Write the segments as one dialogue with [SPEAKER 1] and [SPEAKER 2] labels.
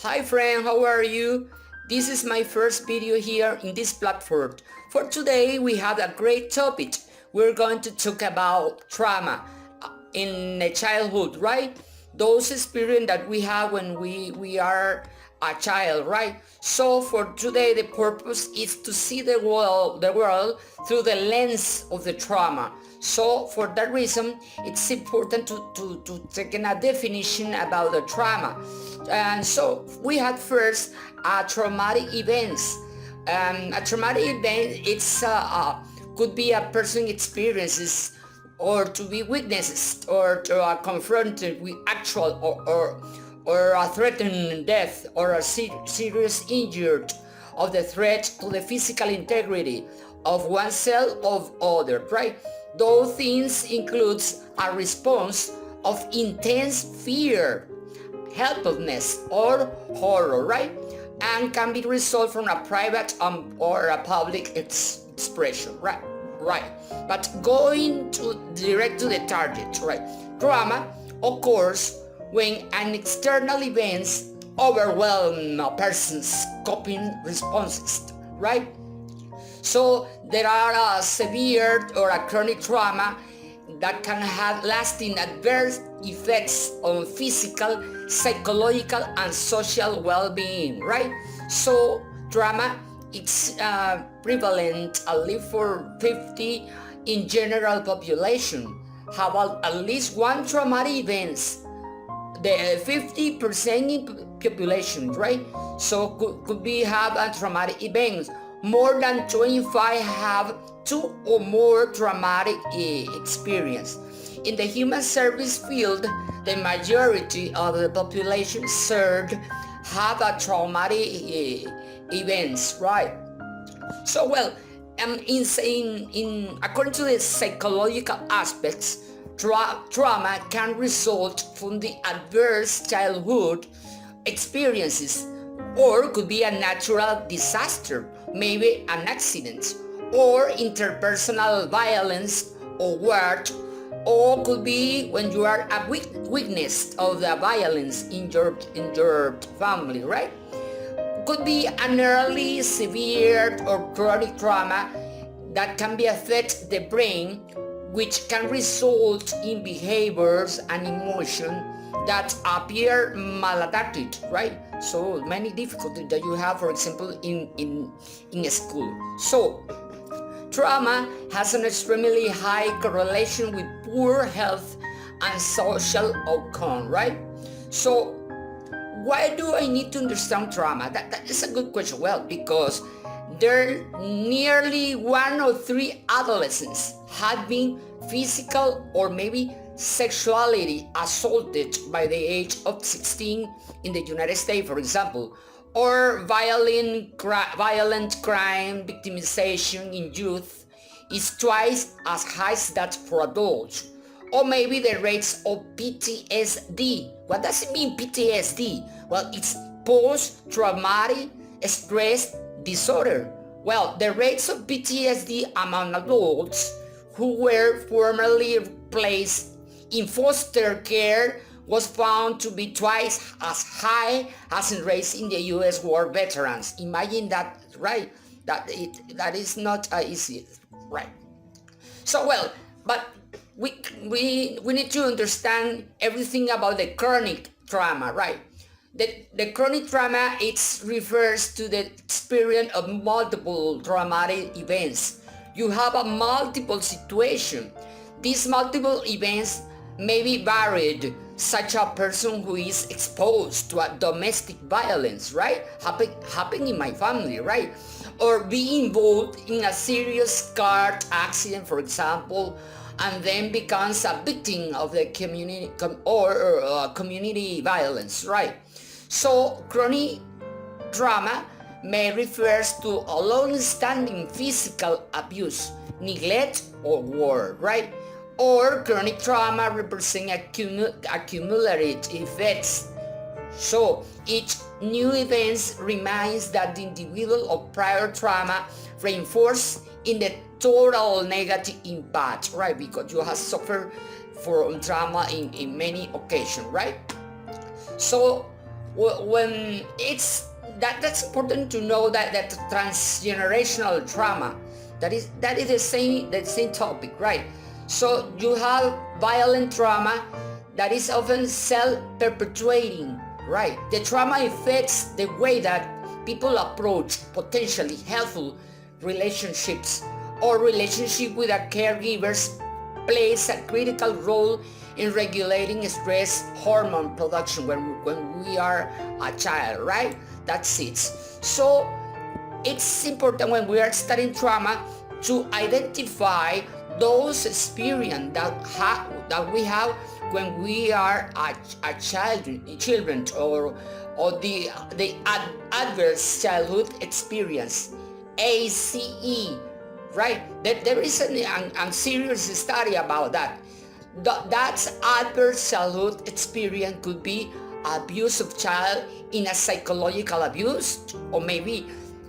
[SPEAKER 1] Hi friend, how are you? This is my first video here in this platform. For today we have a great topic. We're going to talk about trauma in the childhood, right? Those experiences that we have when we are a child, right? So for today the purpose is to see the world through the lens of the trauma. So for that reason, it's important to take in a definition about the trauma. And so we had first traumatic events. A traumatic event, could be a person experiences or to be witnesses or to confronted with actual or a threatened death or a serious injury of the threat to the physical integrity of oneself of other, right? Those things includes a response of intense fear, helplessness, or horror, right? And can be resolved from a private or a public expression, right? Right. But going to direct to the target, right? Trauma occurs when an external event overwhelms a person's coping responses, right? So there are a severe or a chronic trauma that can have lasting adverse effects on physical, psychological, and social well-being, right? So trauma is prevalent at least for 50 in general population. Have at least one traumatic event, the 50% in population, right? So could be have a traumatic event. More than 25 have two or more traumatic experience. In the human service field, the majority of the population served have a traumatic events, right? So well, according to the psychological aspects, trauma can result from the adverse childhood experiences or could be a natural disaster, maybe an accident, or interpersonal violence or war, or could be when you are a witness of the violence in your family, right? Could be an early, severe, or chronic trauma that can be affect the brain, which can result in behaviors and emotions that appear maladapted, right? So many difficulties that you have, for example, in school. So trauma has an extremely high correlation with poor health and social outcome, right? So why do I need to understand trauma? That is a good question. Well, because there nearly 1 or 3 adolescents have been physical or maybe sexually assaulted by the age of 16 in the United States, for example, or violent crime victimization in youth is twice as high as that for adults. Or maybe the rates of PTSD. What does it mean, PTSD? Well, it's post-traumatic stress disorder. Well, the rates of PTSD among adults who were formerly placed in foster care was found to be twice as high as in rates in the U.S. war veterans. Imagine that, right? That is not easy, right? So well, but we need to understand everything about the chronic trauma, right? The chronic trauma, it refers to the experience of multiple traumatic events. You have a multiple situation. These multiple events may be varied, such a person who is exposed to a domestic violence, right? Happen in my family, right? Or be involved in a serious car accident, for example, and then becomes a victim of the community violence, right? So chronic trauma may refer to a long-standing physical abuse, neglect, or war, right? Or chronic trauma represents accumulated effects. So each new event reminds that the individual of prior trauma reinforced in the total negative impact, right? Because you have suffered from trauma in many occasions, right? So when it's that's important to know that transgenerational trauma, that is the same topic, right? So you have violent trauma that is often self-perpetuating, right? The trauma affects the way that people approach potentially helpful relationships, or relationship with a caregivers plays a critical role in regulating stress hormone production when we are a child, right? That's it. So it's important when we are studying trauma to identify those experiences that we have when we are a children, or the adverse childhood experience, ACE, right? There is a serious study about that. That's adverse childhood experience could be abuse of child in a psychological abuse, or maybe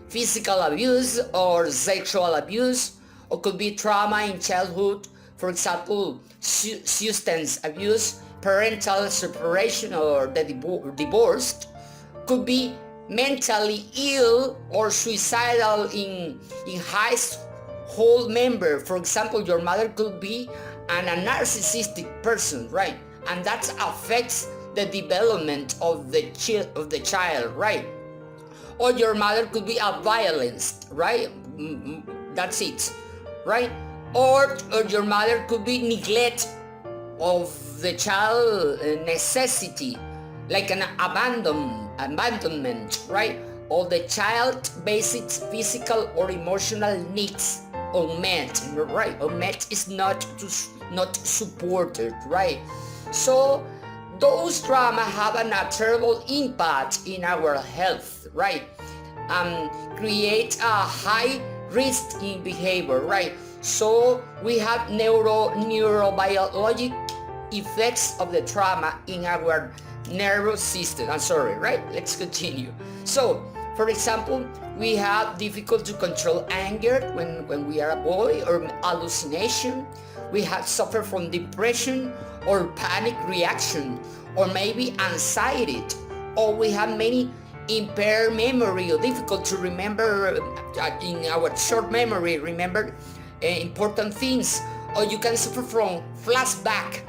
[SPEAKER 1] physical abuse or sexual abuse, or could be trauma in childhood, for example, substance abuse, parental separation, or the divorce, could be mentally ill or suicidal in household member. For example, your mother could be a narcissistic person, right? And that affects the development of the child, right? Or your mother could be a violence, right? That's it, right? Or your mother could be neglect of the child necessity, like an abandonment, right? Or the child basic physical or emotional needs unmet, right? Unmet is not supported, right? So those trauma have a terrible impact in our health, right? Create a high risk in behavior, right? So we have neurobiologic effects of the trauma in our nervous system. I'm sorry, right? Let's continue. So, for example, we have difficult to control anger when we are a boy, or hallucination. We have suffer from depression or panic reaction, or maybe anxiety, or we have many impaired memory, or difficult to remember in our short memory, remember important things, or you can suffer from flashback.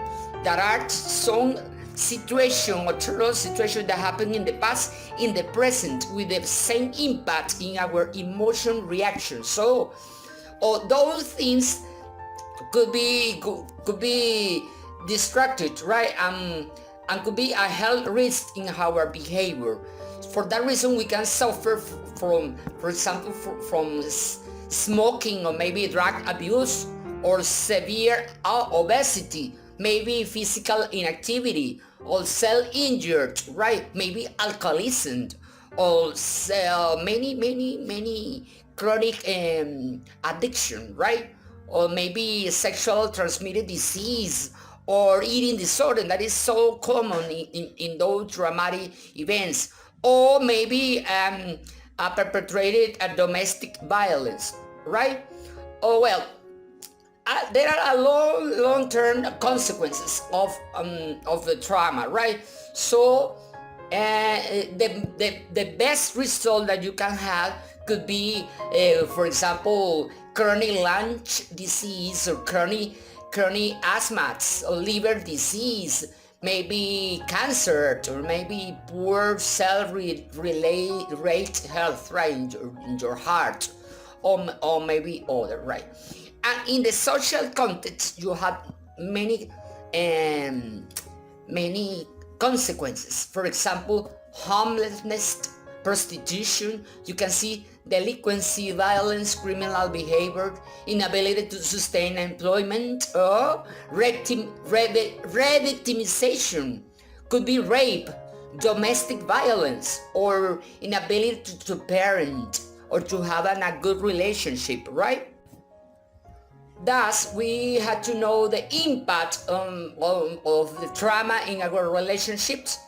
[SPEAKER 1] That are some situation or terrible situation that happened in the past, in the present, with the same impact in our emotion reaction. So all those things could be distracted, right? And could be a health risk in our behavior. For that reason, we can suffer from, for example, from smoking, or maybe drug abuse, or severe obesity, maybe physical inactivity, or self-injured, right? Maybe alcoholism, or many chronic addiction, right? Or maybe sexual transmitted disease, or eating disorder that is so common in those traumatic events, or maybe perpetrated a domestic violence, right? Oh well, there are a long-term consequences of the trauma, right? So the best result that you can have could be, for example, chronic lung disease, or chronic asthma, or liver disease, maybe cancer, or maybe poor cell-rate health, right, in your heart, or maybe other, right? And in the social context, you have many consequences. For example, homelessness, prostitution, you can see delinquency, violence, criminal behavior, inability to sustain employment, or re-victimization. Could be rape, domestic violence, or inability to parent, or to have a good relationship, right? Thus, we had to know the impact of the trauma in our relationships,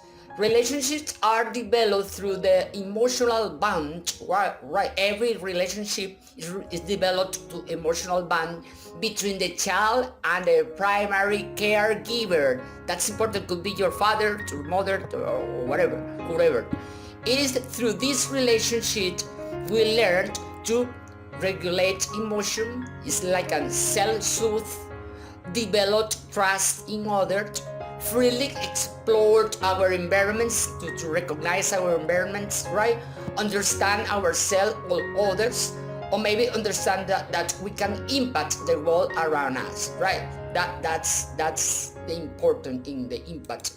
[SPEAKER 1] Relationships are developed through the emotional bond, right? Every relationship is developed to emotional bond between the child and the primary caregiver. That's important. Could be your father, your mother, or whatever, whoever. It is through this relationship we learn to regulate emotion. It's like a self-soothe, develop trust in others, freely explore our environments to recognize our environments, right? Understand ourselves or others, or maybe understand that we can impact the world around us, right? That's the important thing, the impact.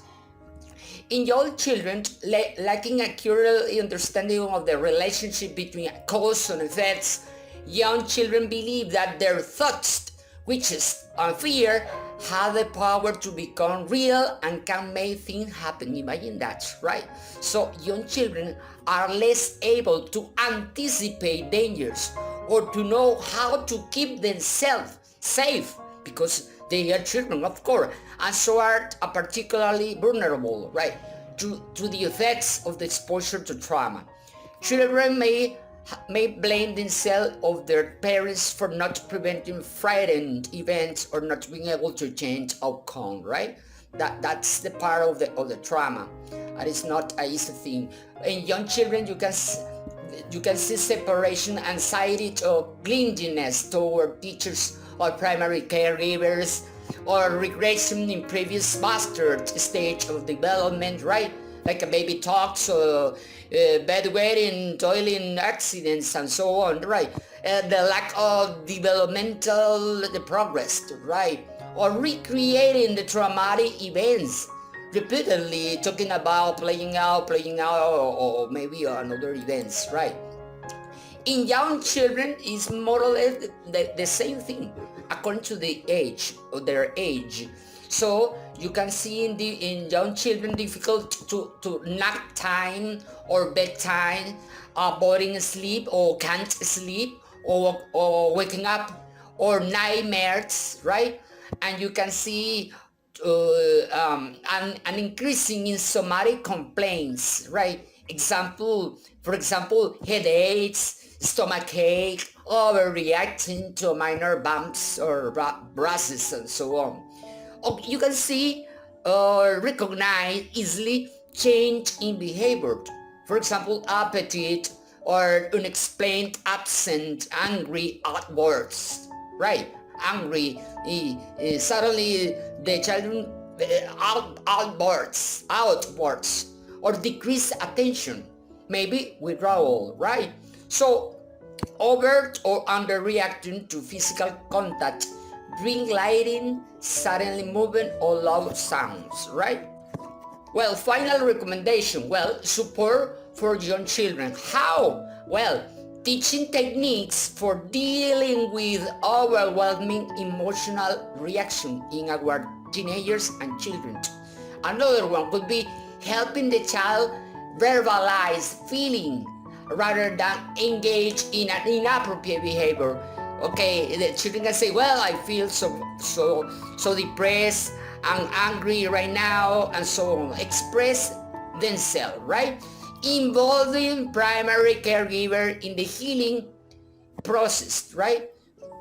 [SPEAKER 1] In young children, lacking a clear understanding of the relationship between cause and effects, young children believe that their thoughts, wishes, and fear have the power to become real and can make things happen. Imagine that, right? So young children are less able to anticipate dangers or to know how to keep themselves safe because they are children, of course, and so are particularly vulnerable, right, to the effects of the exposure to trauma. Children may blame themselves of their parents for not preventing frightening events or not being able to change outcome, right? That's the part of the trauma, and it's not an easy thing. In young children, you can see separation anxiety or clinginess toward teachers or primary caregivers, or regression in previous mastered stage of development, right? Like a baby talks, bedwetting, toiling accidents, and so on, right? The lack of developmental progress, right? Or recreating the traumatic events, repeatedly talking about playing out, or maybe another events, right? In young children is more or less the same thing according to the age or their age. So you can see in young children difficult to nap time or bedtime, avoiding sleep or can't sleep, or waking up, or nightmares, right? And you can see an increasing in somatic complaints, right? For example, headaches, stomachache, overreacting to minor bumps or bruises, and so on. You can see or recognize easily change in behavior. For example, appetite or unexplained absent, angry outbursts, right? Angry, suddenly the child outbursts, or decreased attention, maybe withdrawal, right? So overt or underreacting to physical contact, drink lighting, suddenly movement, or loud sounds, right? Well, final recommendation. Well, support for young children. How? Well, teaching techniques for dealing with overwhelming emotional reaction in our teenagers and children. Another one could be helping the child verbalize feeling rather than engage in an inappropriate behavior. Okay, the children can say, well, I feel so depressed and angry right now, and so on. Express themselves, right? Involving primary caregiver in the healing process, right?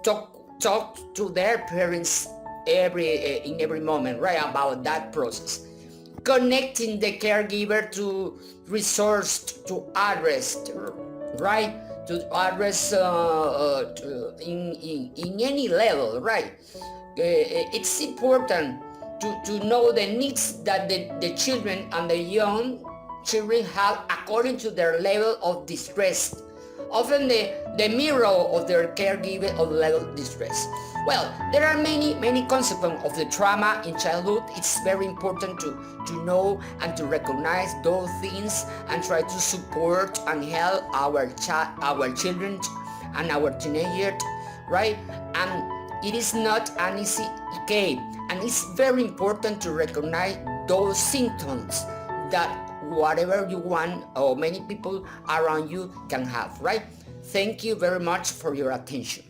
[SPEAKER 1] Talk to their parents in every moment, right, about that process. Connecting the caregiver to resource to address, right? To address in any level, right? It's important to know the needs that the children and the young children have according to their level of distress. Often the mirror of their caregiver of level of distress. Well, there are many consequences of the trauma in childhood. It's very important to know and to recognize those things and try to support and help our children and our teenagers, right? And it is not an easy escape, and it's very important to recognize those symptoms that whatever you want or many people around you can have, right? Thank you very much for your attention.